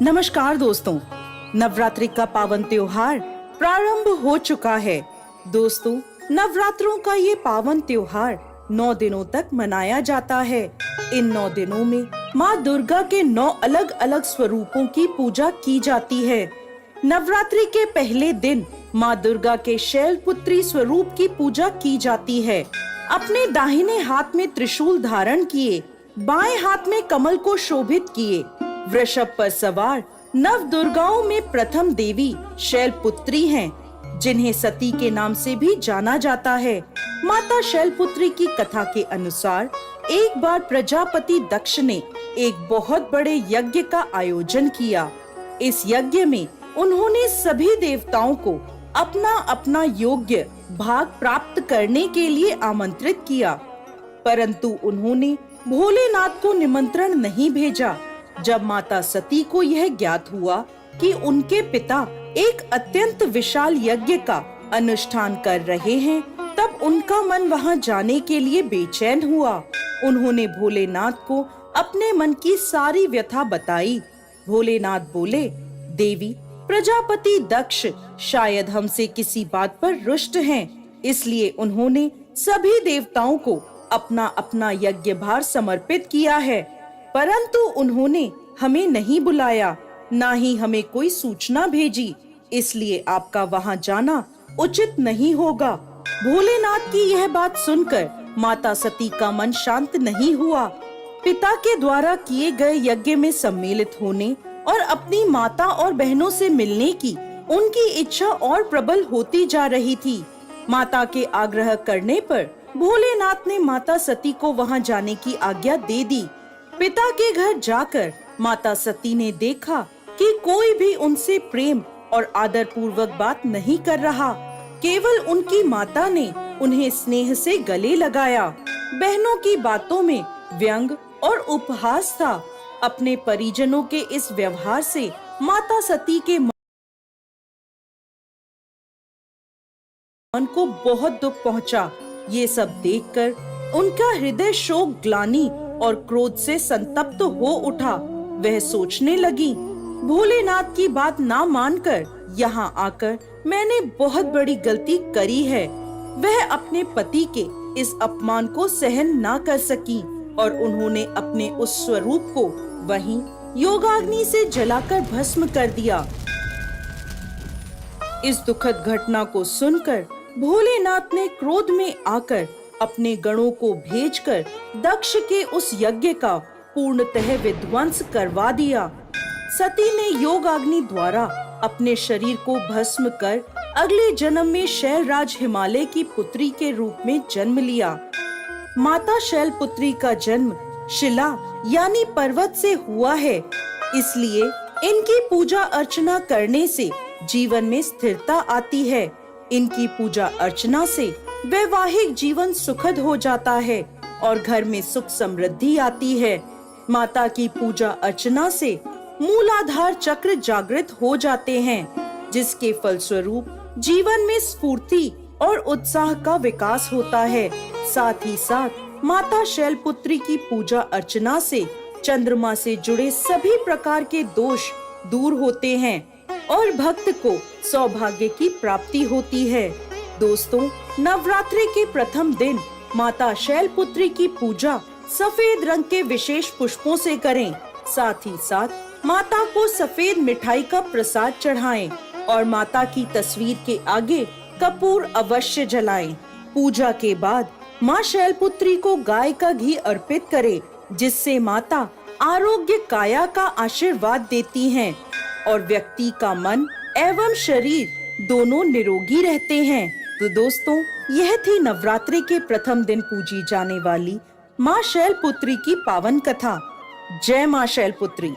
नमस्कार दोस्तों, नवरात्रि का पावन त्योहार प्रारंभ हो चुका है। दोस्तों, नवरात्रों का ये पावन त्योहार 9 दिनों तक मनाया जाता है। इन 9 दिनों में माँ दुर्गा के 9 अलग अलग स्वरूपों की पूजा की जाती है। नवरात्रि के पहले दिन माँ दुर्गा के शैलपुत्री स्वरूप की पूजा की जाती है। अपने दाहिने हाथ में त्रिशूल धारण किए, बाएं हाथ में कमल को शोभित किए, वृषभ पर सवार नव दुर्गाओं में प्रथम देवी शैलपुत्री हैं, जिन्हें सती के नाम से भी जाना जाता है। माता शैलपुत्री की कथा के अनुसार एक बार प्रजापति दक्ष ने एक बहुत बड़े यज्ञ का आयोजन किया। इस यज्ञ में उन्होंने सभी देवताओं को अपना अपना योग्य भाग प्राप्त करने के लिए आमंत्रित किया, परंतु उन्होंने भोलेनाथ को निमंत्रण नहीं भेजा। जब माता सती को यह ज्ञात हुआ कि उनके पिता एक अत्यंत विशाल यज्ञ का अनुष्ठान कर रहे हैं, तब उनका मन वहां जाने के लिए बेचैन हुआ। उन्होंने भोलेनाथ को अपने मन की सारी व्यथा बताई। भोलेनाथ बोले, देवी, प्रजापति दक्ष शायद हमसे किसी बात पर रुष्ट हैं, इसलिए उन्होंने सभी देवताओं को अपना अपना यज्ञ भार समर्पित किया है, परंतु उन्होंने हमें नहीं बुलाया, ना ही हमें कोई सूचना भेजी, इसलिए आपका वहां जाना उचित नहीं होगा। भोलेनाथ की यह बात सुनकर माता सती का मन शांत नहीं हुआ। पिता के द्वारा किए गए यज्ञ में सम्मिलित होने और अपनी माता और बहनों से मिलने की उनकी इच्छा और प्रबल होती जा रही थी। माता के आग्रह करने पर भोलेनाथ ने माता सती को वहां जाने की आज्ञा दे दी। पिता के घर जाकर माता सती ने देखा कि कोई भी उनसे प्रेम और आदर पूर्वक बात नहीं कर रहा। केवल उनकी माता ने उन्हें स्नेह से गले लगाया। बहनों की बातों में व्यंग और उपहास था। अपने परिजनों के इस व्यवहार से माता सती के मन को बहुत दुख पहुंचा। ये सब देखकर उनका हृदय शोक, ग्लानि और क्रोध से संतप्त हो उठा। वह सोचने लगी, भोलेनाथ की बात ना मानकर यहाँ आकर मैंने बहुत बड़ी गलती करी है। वह अपने पति के इस अपमान को सहन ना कर सकी और उन्होंने अपने उस स्वरूप को वहीं योगाग्नि से जलाकर भस्म कर दिया। इस दुखद घटना को सुनकर भोलेनाथ ने क्रोध में आकर अपने गणों को भेजकर दक्ष के उस यज्ञ का पूर्णतः विध्वंस करवा दिया। सती ने योगाग्नि द्वारा अपने शरीर को भस्म कर अगले जन्म में शैलराज हिमालय की पुत्री के रूप में जन्म लिया। माता शैलपुत्री का जन्म शिला यानी पर्वत से हुआ है, इसलिए इनकी पूजा अर्चना करने से जीवन में स्थिरता आती है। इनकी पूजा अर्चना से वैवाहिक जीवन सुखद हो जाता है और घर में सुख समृद्धि आती है। माता की पूजा अर्चना से मूलाधार चक्र जागृत हो जाते हैं, जिसके फलस्वरूप जीवन में स्फूर्ति और उत्साह का विकास होता है। साथ ही साथ माता शैलपुत्री की पूजा अर्चना से चंद्रमा से जुड़े सभी प्रकार के दोष दूर होते हैं और भक्त को सौभाग्य की प्राप्ति होती है। दोस्तों, नवरात्रि के प्रथम दिन माता शैलपुत्री की पूजा सफेद रंग के विशेष पुष्पों से करें। साथ ही साथ माता को सफेद मिठाई का प्रसाद चढ़ाएं और माता की तस्वीर के आगे कपूर अवश्य जलाएं। पूजा के बाद माँ शैलपुत्री को गाय का घी अर्पित करें, जिससे माता आरोग्य काया का आशीर्वाद देती हैं और व्यक्ति का मन एवं शरीर दोनों निरोगी रहते हैं। तो दोस्तों, यह थी नवरात्रि के प्रथम दिन पूजी जाने वाली माँ शैलपुत्री की पावन कथा। जय माँ शैलपुत्री।